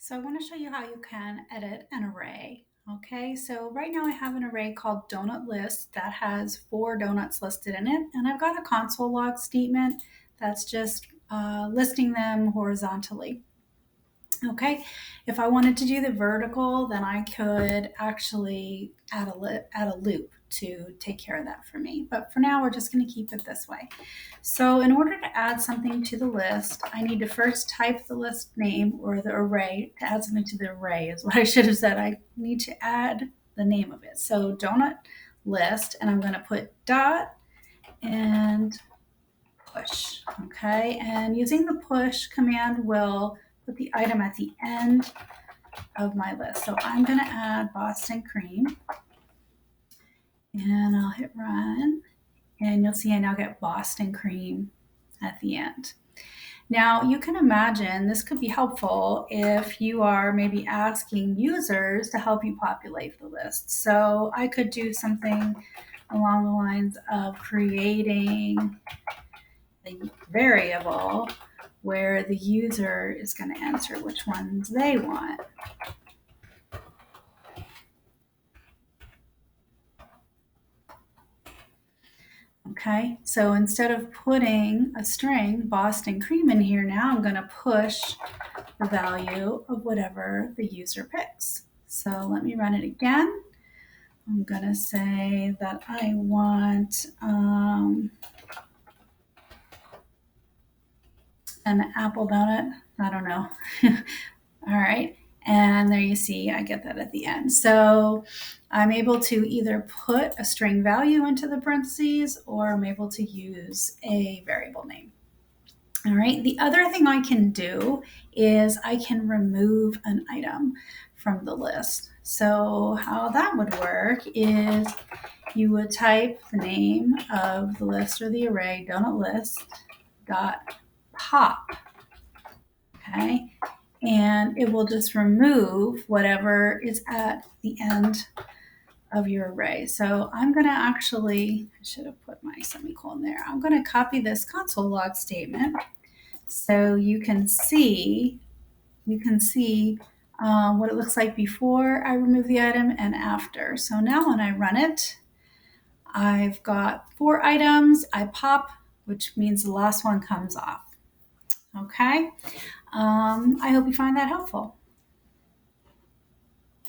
So I want to show you how you can edit an array. Okay, so right now I have an array called donut list that has 4 donuts listed in it, and I've got a console log statement that's just listing them horizontally. Okay, if I wanted to do the vertical, then I could actually add a loop to take care of that for me. But for now, we're just going to keep it this way. So in order to add something to the list, I need to first type the list name or the array. To add something to the array is what I should have said. I need to add the name of it. So donut list, and I'm going to put dot and push. Okay, and using the push command will put the item at the end of my list. So I'm going to add Boston cream, and I'll hit run, and you'll see I now get Boston cream at the end. Now, you can imagine this could be helpful if you are maybe asking users to help you populate the list. So I could do something along the lines of creating a variable where the user is going to enter which ones they want. Okay, so instead of putting a string Boston cream in here, now I'm going to push the value of whatever the user picks. So let me run it again. I'm going to say that I want an apple donut. I don't know. All right. And there you see, I get that at the end. So I'm able to either put a string value into the parentheses or I'm able to use a variable name. All right, the other thing I can do is I can remove an item from the list. So how that would work is you would type the name of the list or the array, donut list dot pop, okay? And it will just remove whatever is at the end of your array. So I'm going to I should have put my semicolon there. I'm going to copy this console log statement so you can see what it looks like before I remove the item and after. So now when I run it, I've got 4 items. I pop, which means the last one comes off. Okay. I hope you find that helpful.